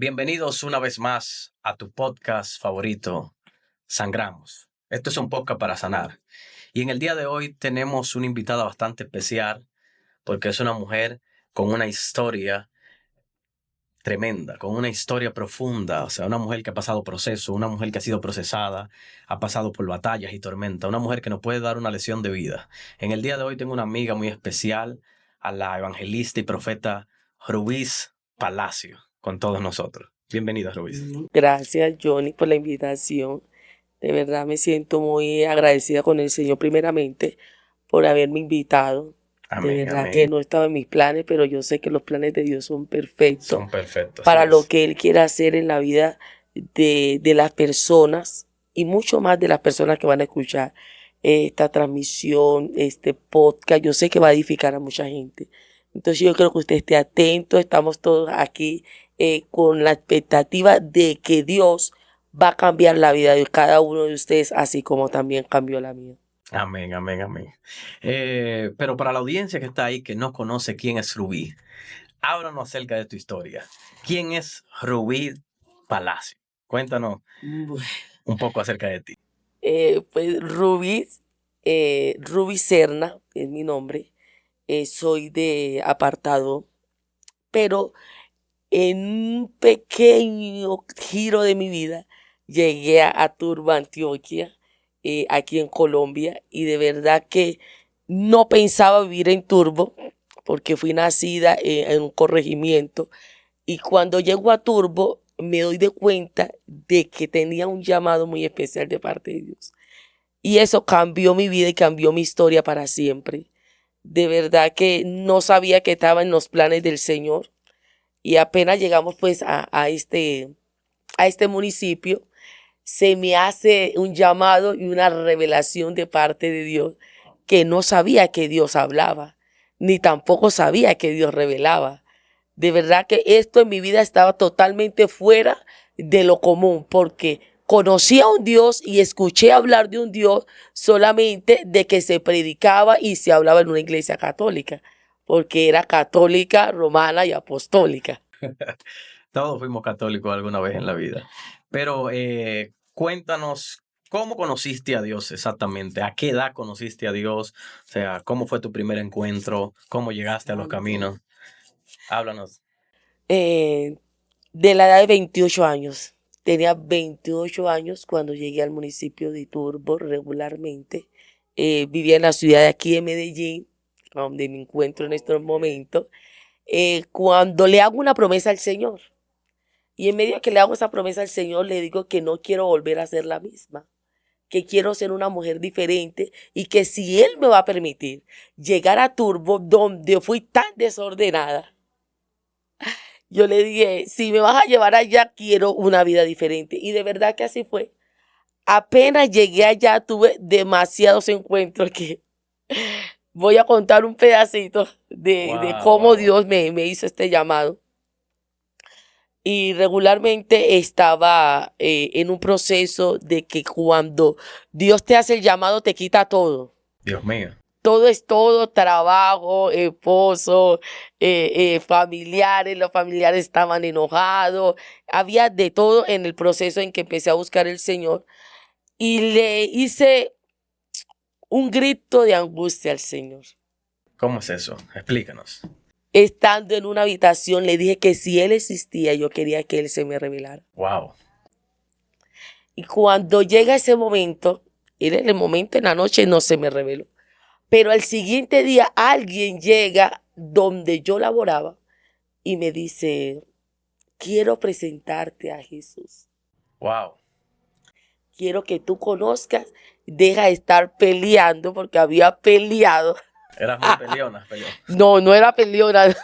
Bienvenidos una vez más a tu podcast favorito, Sangramos. Esto es un podcast para sanar. Y en el día de hoy tenemos una invitada bastante especial porque es una mujer con una historia tremenda, con una historia profunda. O sea, una mujer que ha pasado proceso, una mujer que ha sido procesada, ha pasado por batallas y tormentas, una mujer que nos puede dar una lección de vida. En el día de hoy tengo una amiga muy especial, a la evangelista y profeta Ruiz Palacio, con todos nosotros. Bienvenida, Ruiz. Gracias, Johnny, por la invitación. De verdad me siento muy agradecida con el Señor primeramente por haberme invitado. De verdad que no estaba en mis planes, pero yo sé que los planes de Dios son perfectos. Son perfectos. Para lo que Él quiere hacer en la vida de las personas y mucho más de las personas que van a escuchar esta transmisión, este podcast. Yo sé que va a edificar a mucha gente. Entonces yo creo que usted esté atento. Estamos todos aquí con la expectativa de que Dios va a cambiar la vida de cada uno de ustedes, así como también cambió la mía. Amén, amén, amén. Pero para la audiencia que está ahí, que no conoce quién es Rubí, háblanos acerca de tu historia. ¿Quién es Rubí Palacio? Cuéntanos un poco acerca de ti. Pues Rubí Serna es mi nombre. Soy de Apartado, pero en un pequeño giro de mi vida llegué a Turbo, Antioquia, aquí en Colombia, y de verdad que no pensaba vivir en Turbo porque fui nacida en un corregimiento, y cuando llego a Turbo me doy de cuenta de que tenía un llamado muy especial de parte de Dios. Y eso cambió mi vida y cambió mi historia para siempre. De verdad que no sabía que estaba en los planes del Señor. Y apenas llegamos pues a este municipio, se me hace un llamado y una revelación de parte de Dios que no sabía que Dios hablaba, ni tampoco sabía que Dios revelaba. De verdad que esto en mi vida estaba totalmente fuera de lo común, porque conocí a un Dios y escuché hablar de un Dios solamente de que se predicaba y se hablaba en una iglesia católica, porque era católica, romana y apostólica. Todos fuimos católicos alguna vez en la vida. Pero cuéntanos, ¿cómo conociste a Dios exactamente? ¿A qué edad conociste a Dios? O sea, ¿cómo fue tu primer encuentro? ¿Cómo llegaste a los caminos? Háblanos. De la edad de 28 años. Tenía 28 años cuando llegué al municipio de Turbo regularmente. Vivía en la ciudad de aquí de Medellín, donde me encuentro en estos momentos. Cuando le hago una promesa al Señor, y en medio de que le hago esa promesa al Señor, le digo que no quiero volver a ser la misma, que quiero ser una mujer diferente y que si Él me va a permitir llegar a Turbo, donde fui tan desordenada, yo le dije, si me vas a llevar allá, quiero una vida diferente. Y de verdad que así fue. Apenas llegué allá, tuve demasiados encuentros que voy a contar un pedacito de cómo Dios me hizo este llamado. Y regularmente estaba en un proceso de que cuando Dios te hace el llamado, te quita todo. Dios mío. Todo es todo, trabajo, esposo, familiares, los familiares estaban enojados, había de todo en el proceso en que empecé a buscar al Señor, y le hice un grito de angustia al Señor. ¿Cómo es eso? Explícanos. Estando en una habitación, le dije que si Él existía, yo quería que Él se me revelara. Wow. Y cuando llega ese momento, en el momento en la noche no se me reveló. Pero al siguiente día alguien llega donde yo laboraba y me dice, quiero presentarte a Jesús. Wow. Quiero que tú conozcas, deja de estar peleando, porque había peleado. Eras muy peleona. No era peleona.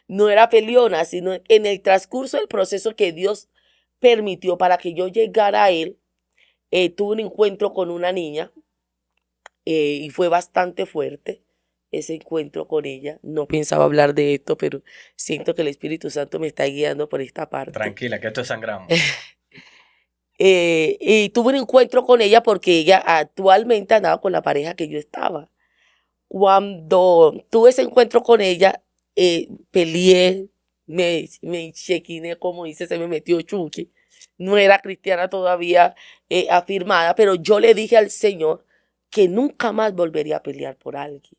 No era peleona, sino en el transcurso del proceso que Dios permitió para que yo llegara a Él, tuve un encuentro con una niña. Y fue bastante fuerte ese encuentro con ella. No pensaba hablar de esto, pero siento que el Espíritu Santo me está guiando por esta parte. Tranquila, que esto es Sangramos. Y tuve un encuentro con ella porque ella actualmente andaba con la pareja que yo estaba. Cuando tuve ese encuentro con ella, peleé, me chequiné, como dice, se me metió chuki. No era cristiana todavía afirmada, pero yo le dije al Señor que nunca más volvería a pelear por alguien.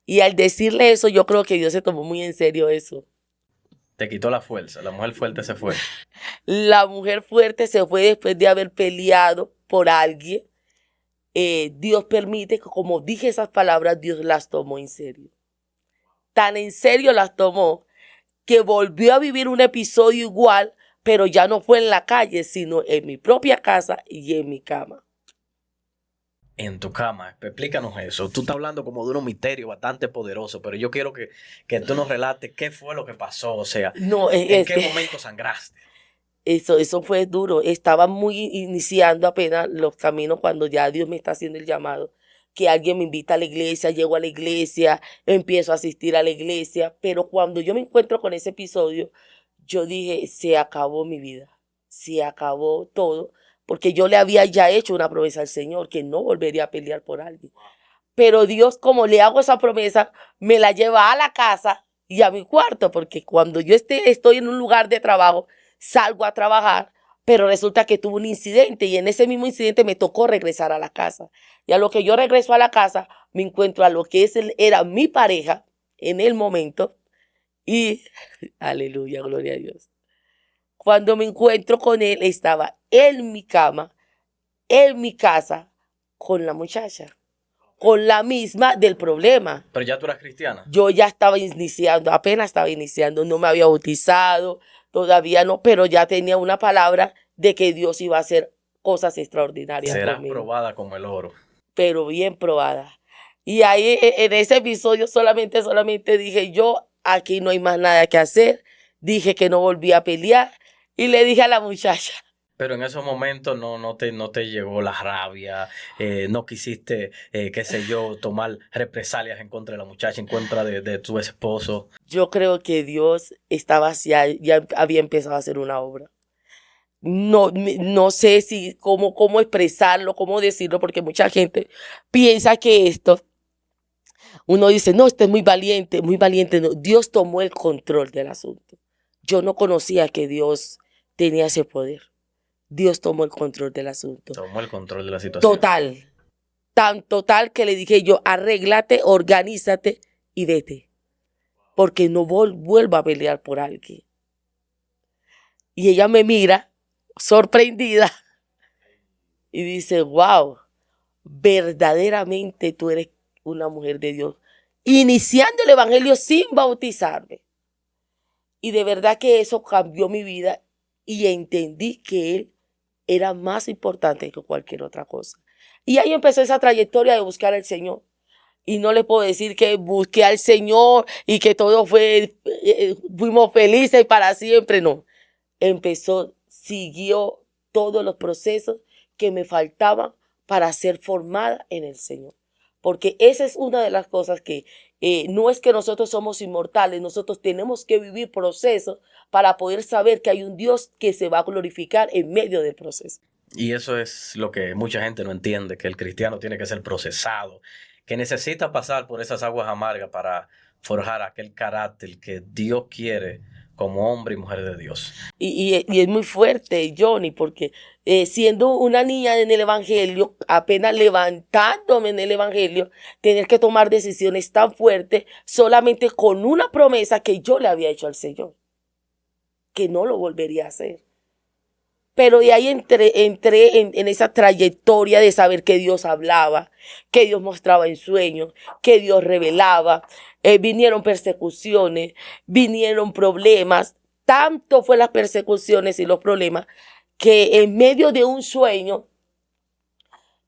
Y al decirle eso, yo creo que Dios se tomó muy en serio eso. Te quitó la fuerza, la mujer fuerte se fue. La mujer fuerte se fue después de haber peleado por alguien. Dios permite que, como dije esas palabras, Dios las tomó en serio. Tan en serio las tomó que volvió a vivir un episodio igual, pero ya no fue en la calle, sino en mi propia casa y en mi cama. En tu cama, explícanos eso. Tú estás hablando como de un misterio bastante poderoso, pero yo quiero que tú nos relates qué fue lo que pasó, o sea, No, en qué momento sangraste. Eso fue duro. Estaba muy iniciando apenas los caminos cuando ya Dios me está haciendo el llamado. Que alguien me invita a la iglesia, llego a la iglesia, empiezo a asistir a la iglesia. Pero cuando yo me encuentro con ese episodio, yo dije, se acabó mi vida. Se acabó todo. Porque yo le había ya hecho una promesa al Señor que no volvería a pelear por alguien. Pero Dios, como le hago esa promesa, me la lleva a la casa y a mi cuarto. Porque cuando yo estoy en un lugar de trabajo, salgo a trabajar, pero resulta que tuve un incidente y en ese mismo incidente me tocó regresar a la casa. Y a lo que yo regreso a la casa, me encuentro a lo que era mi pareja en el momento y, aleluya, gloria a Dios. Cuando me encuentro con él, estaba en mi cama, en mi casa, con la muchacha, con la misma del problema. Pero ya tú eras cristiana. Yo ya estaba iniciando, apenas estaba iniciando, no me había bautizado, todavía no, pero ya tenía una palabra de que Dios iba a hacer cosas extraordinarias Serás conmigo. probada como el oro. Pero bien probada. Y ahí en ese episodio solamente dije yo, aquí no hay más nada que hacer. Dije que no volvía a pelear y le dije a la muchacha. Pero en esos momentos no te llegó la rabia, no quisiste, qué sé yo, tomar represalias en contra de la muchacha, en contra de tu esposo. Yo creo que Dios estaba ya había empezado a hacer una obra. No sé si cómo expresarlo, cómo decirlo, porque mucha gente piensa que uno dice, no, este es muy valiente, muy valiente. No, Dios tomó el control del asunto. Yo no conocía que Dios tenía ese poder. Dios tomó el control del asunto. Tomó el control de la situación. Total. Tan total que le dije yo, arréglate, organízate y vete. Porque no vuelvo a pelear por alguien. Y ella me mira, sorprendida, y dice, wow, verdaderamente tú eres una mujer de Dios. Iniciando el evangelio sin bautizarme. Y de verdad que eso cambió mi vida y entendí que Él era más importante que cualquier otra cosa. Y ahí empezó esa trayectoria de buscar al Señor. Y no le puedo decir que busqué al Señor y que todo fuimos felices para siempre, no. Siguió todos los procesos que me faltaban para ser formada en el Señor. Porque esa es una de las cosas que no es que nosotros somos inmortales, nosotros tenemos que vivir procesos para poder saber que hay un Dios que se va a glorificar en medio del proceso. Y eso es lo que mucha gente no entiende, que el cristiano tiene que ser procesado, que necesita pasar por esas aguas amargas para forjar aquel carácter que Dios quiere como hombre y mujer de Dios. Y es muy fuerte, Johnny, porque siendo una niña en el evangelio, apenas levantándome en el evangelio, tener que tomar decisiones tan fuertes solamente con una promesa que yo le había hecho al Señor, que no lo volvería a hacer. Pero de ahí entré en esa trayectoria de saber que Dios hablaba, que Dios mostraba en sueños, que Dios revelaba. Vinieron persecuciones, vinieron problemas. Tanto fue las persecuciones y los problemas que en medio de un sueño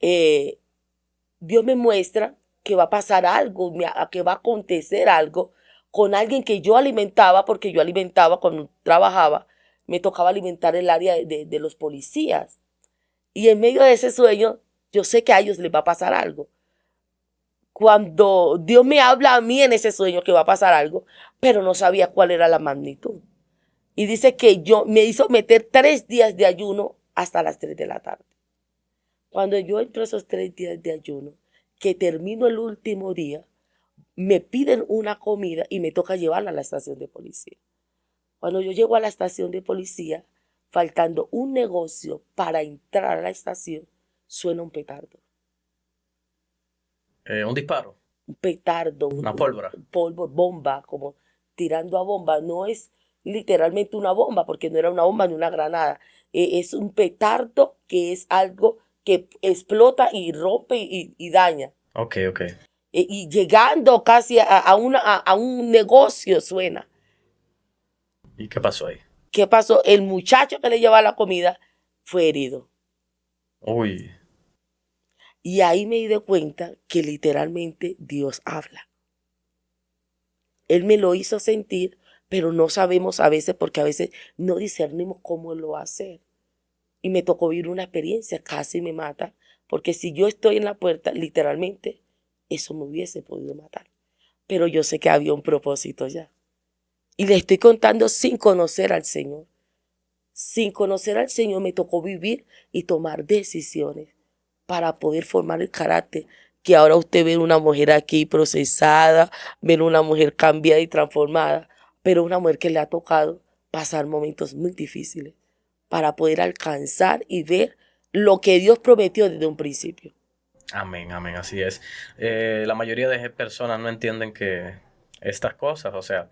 Dios me muestra que va a pasar algo, que va a acontecer algo con alguien que yo alimentaba, porque yo alimentaba cuando trabajaba. Me tocaba alimentar el área de los policías. Y en medio de ese sueño, yo sé que a ellos les va a pasar algo. Cuando Dios me habla a mí en ese sueño que va a pasar algo, pero no sabía cuál era la magnitud. Y dice que me hizo meter 3 días de ayuno hasta las 3 de la tarde. Cuando yo entro esos 3 días de ayuno, que termino el último día, me piden una comida y me toca llevarla a la estación de policía. Cuando yo llego a la estación de policía, faltando un negocio para entrar a la estación, suena un petardo. Un disparo, Un petardo, una pólvora. polvo, bomba, como tirando a bomba. No es literalmente una bomba, porque no era una bomba ni una granada. Es un petardo que es algo que explota y rompe y daña. Ok. Y llegando casi a un negocio suena. ¿Y qué pasó ahí? ¿Qué pasó? El muchacho que le llevaba la comida fue herido. Uy, Y ahí me di cuenta que literalmente Dios habla. Él me lo hizo sentir, pero no sabemos a veces, porque a veces no discernimos cómo lo va a hacer. Y me tocó vivir una experiencia, casi me mata, porque si yo estoy en la puerta, literalmente, eso me hubiese podido matar. Pero yo sé que había un propósito ya. Y le estoy contando sin conocer al Señor. Sin conocer al Señor me tocó vivir y tomar decisiones para poder formar el carácter que ahora usted ve una mujer aquí procesada, ver una mujer cambiada y transformada, pero una mujer que le ha tocado pasar momentos muy difíciles para poder alcanzar y ver lo que Dios prometió desde un principio. amén, así es. La mayoría de personas no entienden que estas cosas, o sea,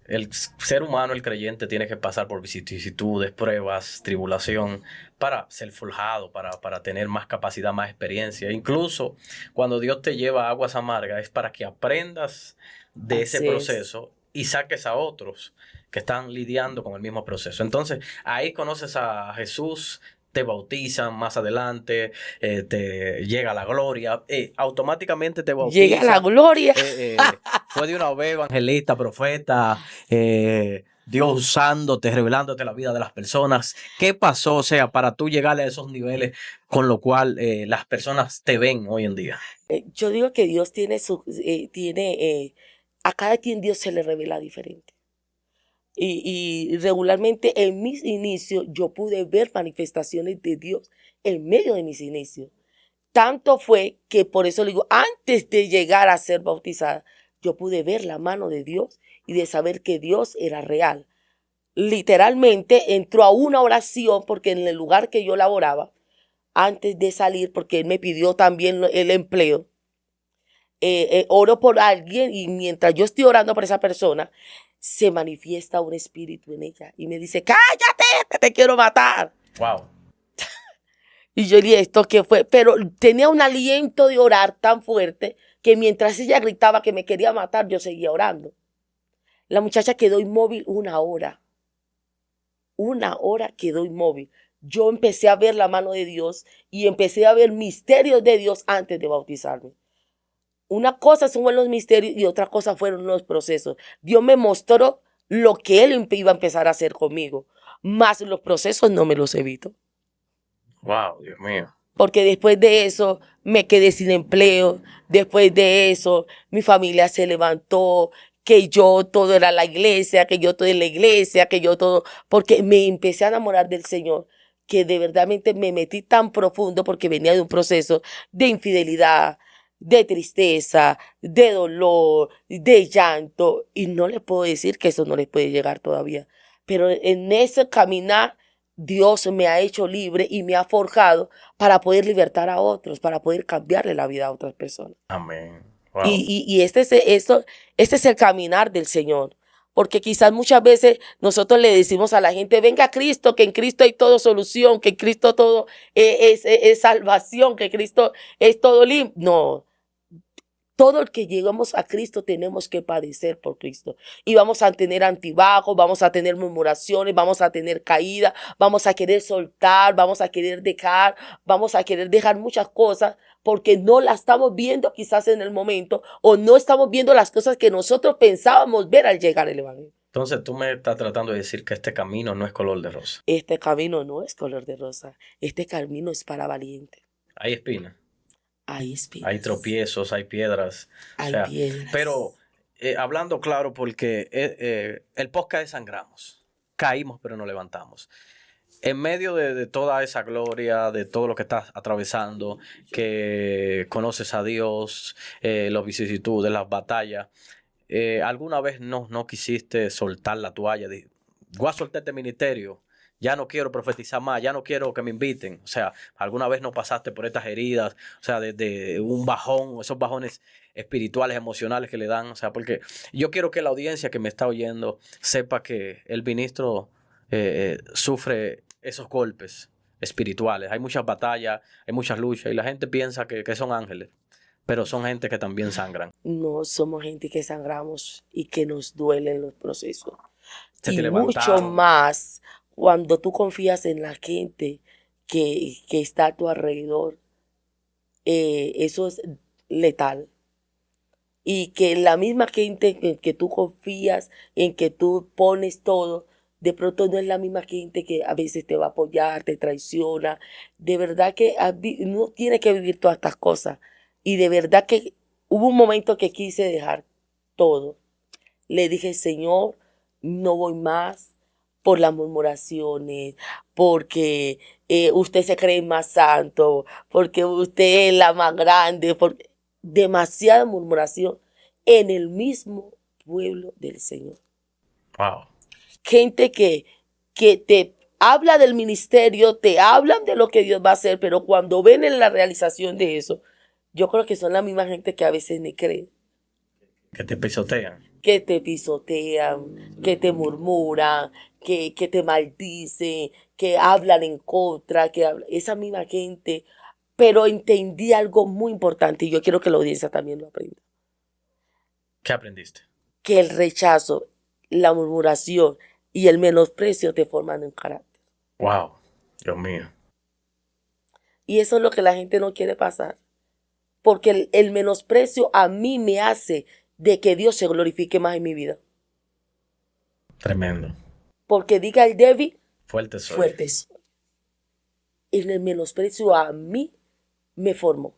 el ser humano, el creyente, tiene que pasar por vicisitudes, pruebas, tribulación, para ser forjado, para tener más capacidad, más experiencia. Incluso cuando Dios te lleva a aguas amargas, es para que aprendas de ese Así es. proceso y saques a otros que están lidiando con el mismo proceso. Entonces, ahí conoces a Jesús, te bautizan más adelante, te llega la gloria, automáticamente te Llega la bautizan. gloria. Fue de una vez evangelista, profeta, Dios usándote, revelándote la vida de las personas. ¿Qué pasó? O sea, para tú llegar a esos niveles con lo cual las personas te ven hoy en día. Yo digo que Dios a cada quien Dios se le revela diferente. Y regularmente en mis inicios yo pude ver manifestaciones de Dios en medio de mis inicios. Tanto fue que por eso le digo, antes de llegar a ser bautizada, yo pude ver la mano de Dios y de saber que Dios era real. Literalmente entró a una oración porque en el lugar que yo laboraba, antes de salir, porque él me pidió también el empleo, oro por alguien y mientras yo estoy orando por esa persona, se manifiesta un espíritu en ella y me dice, cállate, que te quiero matar. Wow. Y yo dije, ¿esto qué fue? Pero tenía un aliento de orar tan fuerte que mientras ella gritaba que me quería matar, yo seguía orando. La muchacha quedó inmóvil una hora. Una hora quedó inmóvil. Yo empecé a ver la mano de Dios y empecé a ver misterios de Dios antes de bautizarme. Una cosa son los misterios y otra cosa fueron los procesos. Dios me mostró lo que Él iba a empezar a hacer conmigo, más los procesos no me los evito. Wow, Dios mío. Porque después de eso me quedé sin empleo, después de eso mi familia se levantó, que yo todo era la iglesia, que yo todo en la iglesia, que yo todo, porque me empecé a enamorar del Señor, que de verdad me metí tan profundo porque venía de un proceso de infidelidad, de tristeza, de dolor, de llanto, y no les puedo decir que eso no les puede llegar todavía, pero en ese caminar Dios me ha hecho libre y me ha forjado para poder libertar a otros, para poder cambiarle la vida a otras personas. Amén. Wow. Y este es el caminar del Señor. Porque quizás muchas veces nosotros le decimos a la gente, venga a Cristo, que en Cristo hay todo solución, que en Cristo todo es salvación, que Cristo es todo limpio. No. Todo el que llegamos a Cristo tenemos que padecer por Cristo. Y vamos a tener antibajos, vamos a tener murmuraciones, vamos a tener caídas, vamos a querer soltar, vamos a querer dejar muchas cosas porque no las estamos viendo quizás en el momento o no estamos viendo las cosas que nosotros pensábamos ver al llegar al Evangelio. Entonces tú me estás tratando de decir que este camino no es color de rosa. Este camino no es color de rosa. Este camino es para valientes. Hay espinas. Hay espinas. Hay tropiezos, hay piedras. Hay piedras. Pero hablando claro, porque el podcast es Sangramos. Caímos, pero nos levantamos. En medio de toda esa gloria, de todo lo que estás atravesando, que conoces a Dios, las vicisitudes, las batallas, ¿alguna vez no quisiste soltar la toalla? Voy a soltar este ministerio, ya no quiero profetizar más, ya no quiero que me inviten. O sea, ¿alguna vez no pasaste por estas heridas? O sea, de un bajón, esos bajones espirituales, emocionales que le dan. O sea, porque yo quiero que la audiencia que me está oyendo sepa que el ministro sufre esos golpes espirituales. Hay muchas batallas, hay muchas luchas y la gente piensa que son ángeles, pero son gente que también sangran. No somos gente que sangramos y que nos duelen los procesos. Se Y te mucho levantaron. más cuando tú confías en la gente que está a tu alrededor. Eso es letal. Y que la misma gente en que tú confías, en que tú pones todo, de pronto no es la misma gente que a veces te va a apoyar, te traiciona. De verdad que uno tiene que vivir todas estas cosas. Y de verdad que hubo un momento que quise dejar todo. Le dije, Señor, no voy más por las murmuraciones, porque usted se cree más santo, porque usted es la más grande, porque demasiada murmuración en el mismo pueblo del Señor. Wow. Gente que te habla del ministerio, te hablan de lo que Dios va a hacer, pero cuando ven en la realización de eso, yo creo que son la misma gente que a veces ni creen. Que te pisotean. Que te pisotean, que te murmuran, que te maldicen, que hablan en contra, esa misma gente. Pero entendí algo muy importante y yo quiero que la audiencia también lo aprenda. ¿Qué aprendiste? Que el rechazo, la murmuración y el menosprecio te forman un carácter. Wow, Dios mío. Y eso es lo que la gente no quiere pasar. Porque el menosprecio a mí me hace de que Dios se glorifique más en mi vida. Tremendo. Porque diga el débil, Fuerte soy. fuerte soy. En el menosprecio a mí me formó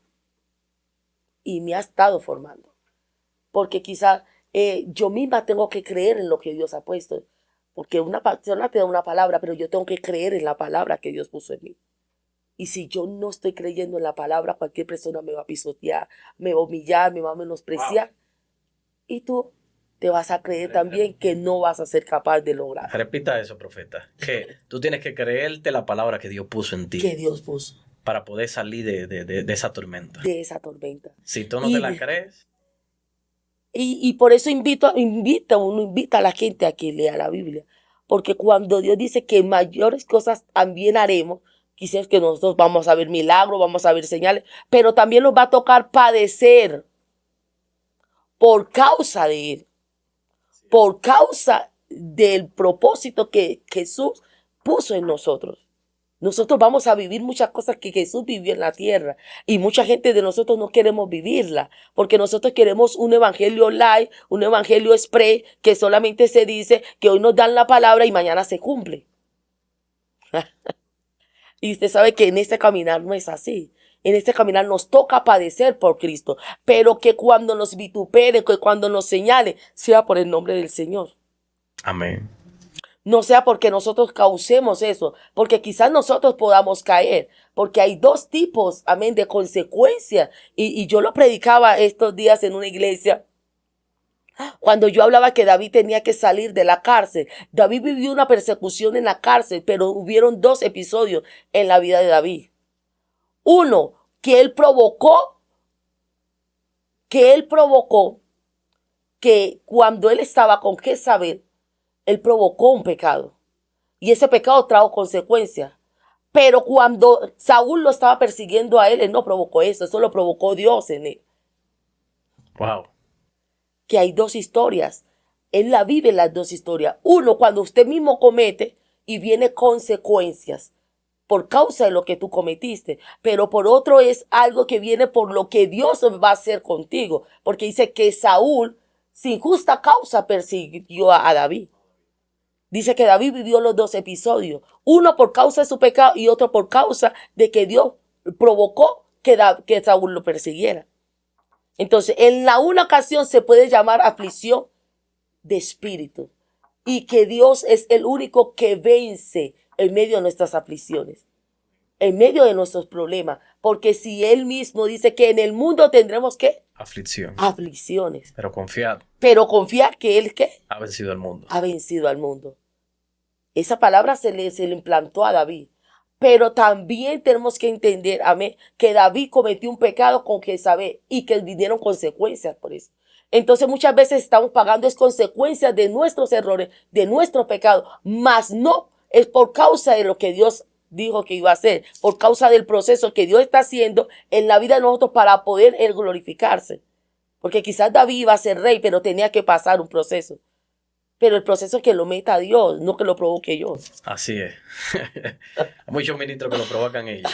y me ha estado formando. Porque quizá yo misma tengo que creer en lo que Dios ha puesto. Porque una persona te da una palabra, pero yo tengo que creer en la palabra que Dios puso en mí. Y si yo no estoy creyendo en la palabra, cualquier persona me va a pisotear, me va a humillar, me va a menospreciar. Wow. Y tú te vas a creer también que no vas a ser capaz de lograr. Repita eso, profeta. Que tú tienes que creerte la palabra que Dios puso en ti. Que Dios puso. Para poder salir de esa tormenta. De esa tormenta. Si tú no te la crees. Y por eso uno invita a la gente a que lea la Biblia. Porque cuando Dios dice que mayores cosas también haremos, quizás que nosotros vamos a ver milagros, vamos a ver señales, pero también nos va a tocar padecer por causa de Él, por causa del propósito que Jesús puso en nosotros. Nosotros vamos a vivir muchas cosas que Jesús vivió en la tierra y mucha gente de nosotros no queremos vivirla porque nosotros queremos un evangelio light, un evangelio express que solamente se dice que hoy nos dan la palabra y mañana se cumple. Y usted sabe que en este caminar no es así. En este caminar nos toca padecer por Cristo, pero que cuando nos vitupere, que cuando nos señale, sea por el nombre del Señor. Amén. No sea porque nosotros causemos eso, porque quizás nosotros podamos caer, porque hay dos tipos, amén, de consecuencias. Y yo lo predicaba estos días en una iglesia, cuando yo hablaba que David tenía que salir de la cárcel. David vivió una persecución en la cárcel, pero hubieron dos episodios en la vida de David. Uno, que él provocó que cuando él estaba con Jezabel, él provocó un pecado y ese pecado trajo consecuencias. Pero cuando Saúl lo estaba persiguiendo a él, él no provocó eso lo provocó Dios en él. Wow. Que hay dos historias. Él la vive las dos historias. Uno, cuando usted mismo comete y viene consecuencias por causa de lo que tú cometiste. Pero por otro es algo que viene por lo que Dios va a hacer contigo. Porque dice que Saúl, sin justa causa, persiguió a David. Dice que David vivió los dos episodios, uno por causa de su pecado y otro por causa de que Dios provocó que Saúl lo persiguiera. Entonces, en la una ocasión se puede llamar aflicción de espíritu y que Dios es el único que vence en medio de nuestras aflicciones, en medio de nuestros problemas. Porque si Él mismo dice que en el mundo tendremos, ¿qué? Aflicción. Aflicciones. Pero confiad. Pero confiar que Él, ¿qué? Ha vencido al mundo. Ha vencido al mundo. Esa palabra se le implantó a David. Pero también tenemos que entender, amén, que David cometió un pecado con Jezabel y que vinieron consecuencias por eso. Entonces muchas veces estamos pagando es consecuencias de nuestros errores, de nuestro pecado, mas no es por causa de lo que Dios dijo que iba a hacer, por causa del proceso que Dios está haciendo en la vida de nosotros para poder Él glorificarse. Porque quizás David iba a ser rey, pero tenía que pasar un proceso. Pero el proceso es que lo meta Dios, no que lo provoque yo. Así es. Hay muchos ministros que lo provocan ellos.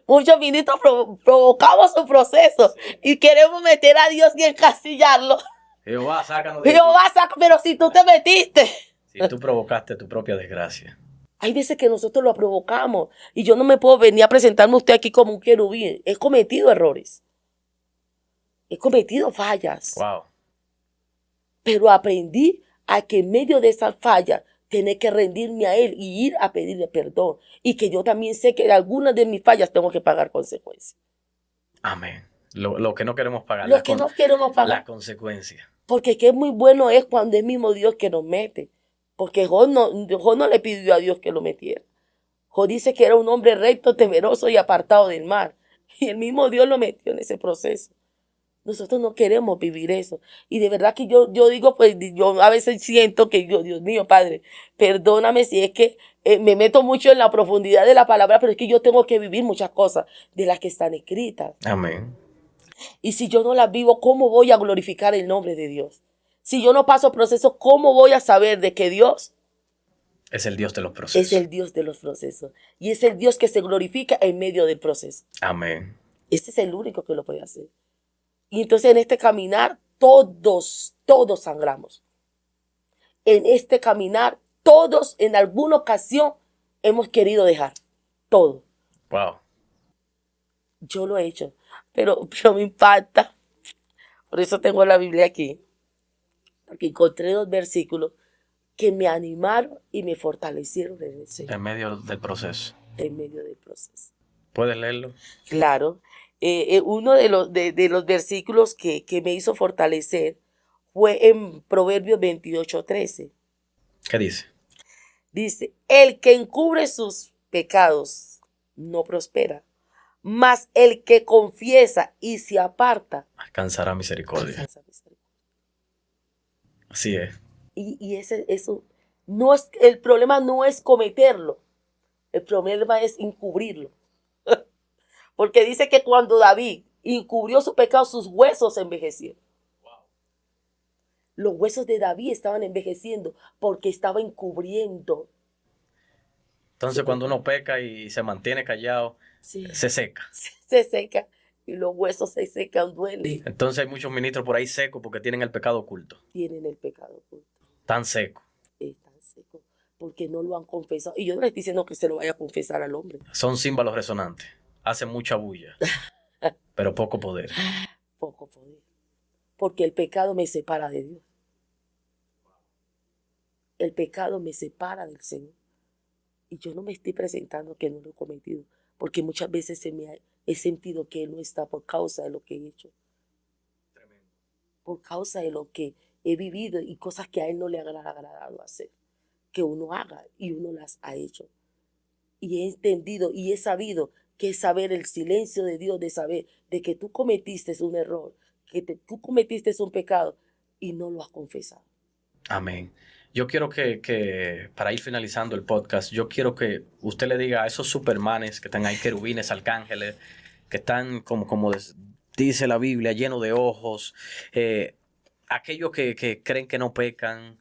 Muchos ministros provocamos su proceso y queremos meter a Dios y encasillarlo. Jehová, sácanos de Jehová, pero si tú te metiste. Si tú provocaste tu propia desgracia. Hay veces que nosotros lo provocamos y yo no me puedo venir a presentarme a usted aquí como un querubín. He cometido errores. He cometido fallas. Wow. Pero aprendí a que en medio de esas fallas tener que rendirme a Él y ir a pedirle perdón. Y que yo también sé que de algunas de mis fallas tengo que pagar consecuencias. Amén. Lo que no queremos pagar. Lo que no queremos pagar. La consecuencia. Porque qué muy bueno es cuando es mismo Dios que nos mete. Porque Job no le pidió a Dios que lo metiera. Job dice que era un hombre recto, temeroso y apartado del mal. Y el mismo Dios lo metió en ese proceso. Nosotros no queremos vivir eso. Y de verdad que yo digo, pues yo a veces siento que yo, Dios mío, Padre, perdóname si es que me meto mucho en la profundidad de la palabra, pero es que yo tengo que vivir muchas cosas de las que están escritas. Amén. Y si yo no las vivo, ¿cómo voy a glorificar el nombre de Dios? Si yo no paso procesos, ¿cómo voy a saber de que Dios es el Dios de los procesos? Es el Dios de los procesos. Y es el Dios que se glorifica en medio del proceso. Amén. Ese es el único que lo puede hacer. Y entonces en este caminar todos sangramos. En este caminar todos en alguna ocasión hemos querido dejar. Todo. Wow. Yo lo he hecho. Pero me impacta. Por eso tengo la Biblia aquí. Porque encontré 2 versículos que me animaron y me fortalecieron en el Señor. En medio del proceso. En medio del proceso. ¿Puedes leerlo? Claro. Uno de los versículos que me hizo fortalecer fue en Proverbios 28:13. ¿Qué dice? Dice, el que encubre sus pecados no prospera, mas el que confiesa y se aparta alcanzará misericordia. alcanza misericordia. Así es. Y eso no es, el problema no es cometerlo, el problema es encubrirlo. Porque dice que cuando David encubrió su pecado, sus huesos se envejecieron. Wow. Los huesos de David estaban envejeciendo porque estaba encubriendo. Entonces cuando uno peca y se mantiene callado, sí, se seca. Se seca y los huesos se secan, duele. Entonces hay muchos ministros por ahí secos porque tienen el pecado oculto. Tienen el pecado oculto. Tan seco. Están secos porque no lo han confesado. Y yo no le estoy diciendo que se lo vaya a confesar al hombre. Son címbalos resonantes. Hacen mucha bulla, pero poco poder. Poco poder. Porque el pecado me separa de Dios. El pecado me separa del Señor. Y yo no me estoy presentando que no lo he cometido. Porque muchas veces he sentido que Él no está por causa de lo que he hecho. Tremendo. Por causa de lo que he vivido y cosas que a Él no le ha agradado hacer. Que uno haga y uno las ha hecho. Y he entendido y he sabido que es saber el silencio de Dios, de saber de que tú cometiste un error, que tú cometiste un pecado y no lo has confesado. Amén. Yo quiero que para ir finalizando el podcast, yo quiero que usted le diga a esos supermanes que están ahí, querubines, arcángeles, que están como dice la Biblia, llenos de ojos, aquellos que creen que no pecan.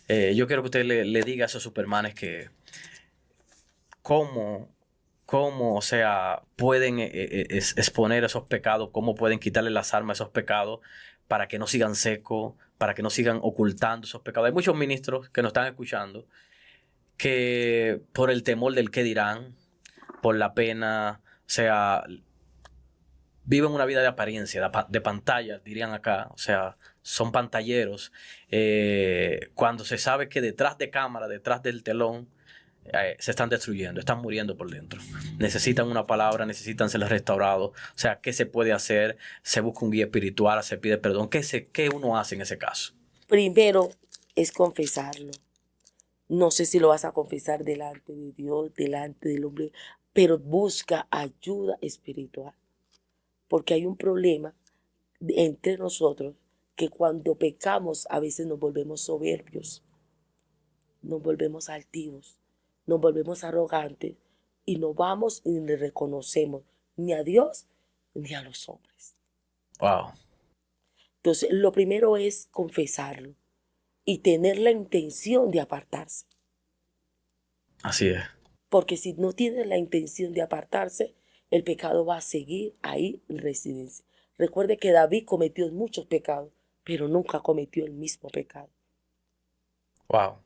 Yo quiero que usted le diga a esos supermanes que cómo, o sea, pueden exponer esos pecados, cómo pueden quitarle las armas a esos pecados para que no sigan secos, para que no sigan ocultando esos pecados. Hay muchos ministros que nos están escuchando que por el temor del qué dirán, por la pena, o sea, viven una vida de apariencia, de pantalla, dirían acá, o sea, son pantalleros. Cuando se sabe que detrás de cámara, detrás del telón, se están destruyendo, están muriendo por dentro. Necesitan una palabra, necesitan ser restaurados. O sea, ¿qué se puede hacer? Se busca un guía espiritual, se pide perdón. ¿Qué uno hace en ese caso? Primero es confesarlo. No sé si lo vas a confesar delante de Dios, delante del hombre, pero busca ayuda espiritual. Porque hay un problema entre nosotros que cuando pecamos a veces nos volvemos soberbios, nos volvemos altivos, nos volvemos arrogantes y no vamos y le reconocemos ni a Dios ni a los hombres. Wow. Entonces, lo primero es confesarlo y tener la intención de apartarse. Así es. Porque si no tienes la intención de apartarse, el pecado va a seguir ahí en residencia. Recuerde que David cometió muchos pecados, pero nunca cometió el mismo pecado. Wow.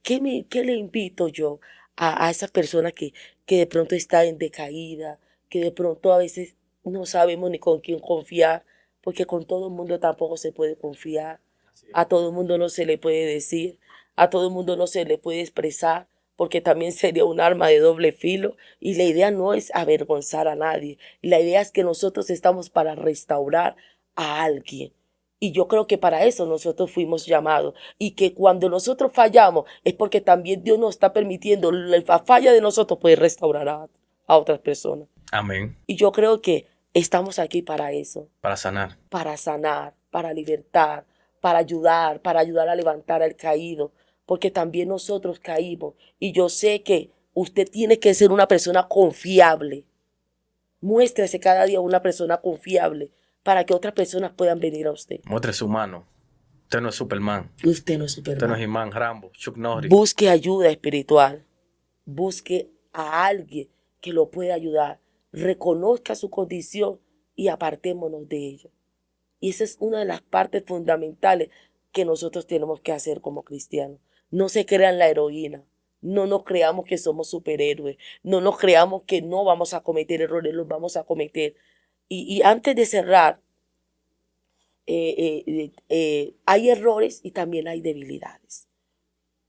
¿Qué le invito yo a esa persona que de pronto está en decaída, que de pronto a veces no sabemos ni con quién confiar, porque con todo el mundo tampoco se puede confiar, a todo el mundo no se le puede decir, a todo el mundo no se le puede expresar, porque también sería un arma de doble filo y la idea no es avergonzar a nadie, la idea es que nosotros estamos para restaurar a alguien. Y yo creo que para eso nosotros fuimos llamados. Y que cuando nosotros fallamos es porque también Dios nos está permitiendo. La falla de nosotros puede restaurar a otras personas. Amén. Y yo creo que estamos aquí para eso. Para sanar. Para sanar, para libertar, para ayudar a levantar al caído. Porque también nosotros caímos. Y yo sé que usted tiene que ser una persona confiable. Muéstrese cada día una persona confiable, para que otras personas puedan venir a usted. Muéstrese humano. Usted no es Superman. Usted no es Superman. Usted no es He-Man, Rambo, Chuck Norris. Busque ayuda espiritual. Busque a alguien que lo pueda ayudar. Reconozca su condición y apartémonos de ella. Y esa es una de las partes fundamentales que nosotros tenemos que hacer como cristianos. No se crean la heroína. No nos creamos que somos superhéroes. No nos creamos que no vamos a cometer errores, los vamos a cometer. Y antes de cerrar, hay errores y también hay debilidades.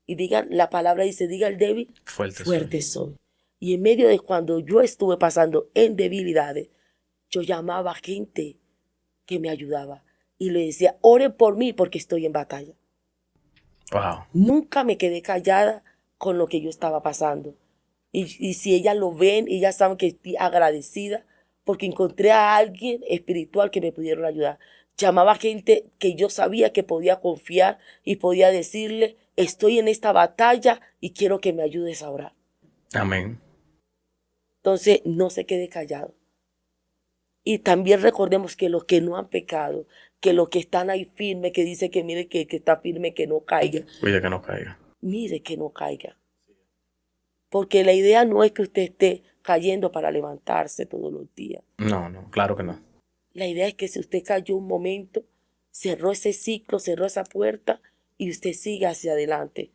Y la palabra dice, diga el débil, fuerte soy. Y en medio de cuando yo estuve pasando en debilidades, yo llamaba a gente que me ayudaba y le decía, oren por mí porque estoy en batalla. Wow. Nunca me quedé callada con lo que yo estaba pasando. Y si ellas lo ven, ellas saben que estoy agradecida porque encontré a alguien espiritual que me pudieron ayudar. Llamaba a gente que yo sabía que podía confiar y podía decirle, estoy en esta batalla y quiero que me ayudes a orar. Amén. Entonces, no se quede callado. Y también recordemos que los que no han pecado, que los que están ahí firmes, que dice que mire que está firme, que no caiga. Cuide que no caiga. Mire que no caiga. Porque la idea no es que usted esté cayendo para levantarse todos los días. No, claro que no. La idea es que si usted cayó un momento, cerró ese ciclo, cerró esa puerta y usted siga hacia adelante.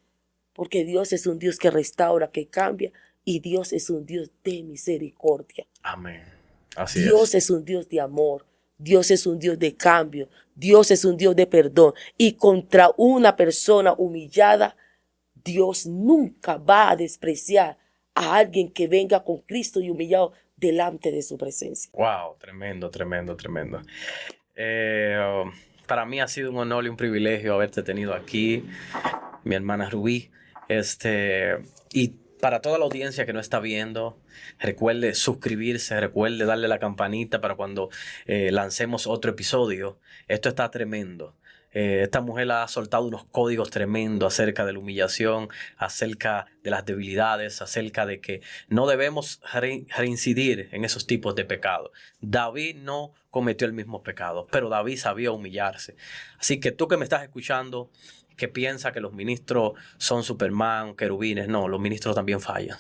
Porque Dios es un Dios que restaura, que cambia y Dios es un Dios de misericordia. Amén. Así Dios es un Dios de amor. Dios es un Dios de cambio. Dios es un Dios de perdón. Y contra una persona humillada, Dios nunca va a despreciar a alguien que venga con Cristo y humillado delante de su presencia. Wow, tremendo. Para mí ha sido un honor y un privilegio haberte tenido aquí, mi hermana Rubí. Y para toda la audiencia que no está viendo, recuerde suscribirse, recuerde darle la campanita para cuando lancemos otro episodio. Esto está tremendo. Esta mujer ha soltado unos códigos tremendos acerca de la humillación, acerca de las debilidades, acerca de que no debemos reincidir en esos tipos de pecados. David no cometió el mismo pecado, pero David sabía humillarse. Así que tú que me estás escuchando, que piensa que los ministros son Superman, querubines, no, los ministros también fallan.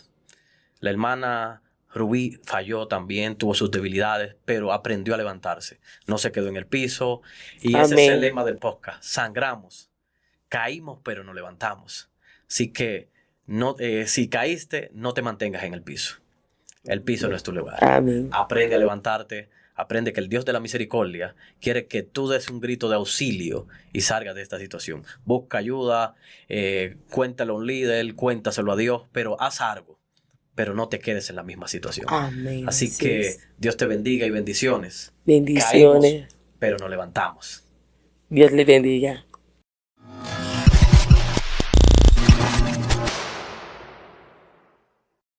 La hermana Rubí falló también, tuvo sus debilidades, pero aprendió a levantarse. No se quedó en el piso. Y Amén. ese es el lema del podcast. Sangramos, caímos, pero nos levantamos. Así que si caíste, no te mantengas en el piso. El piso no es tu lugar. Amén. Aprende a levantarte, Aprende que el Dios de la misericordia quiere que tú des un grito de auxilio y salgas de esta situación. Busca ayuda, cuéntalo a un líder, cuéntaselo a Dios, pero haz algo. Pero no te quedes en la misma situación. Amén. Así que Dios te bendiga y bendiciones. Bendiciones. Caímos, pero nos levantamos. Dios le bendiga.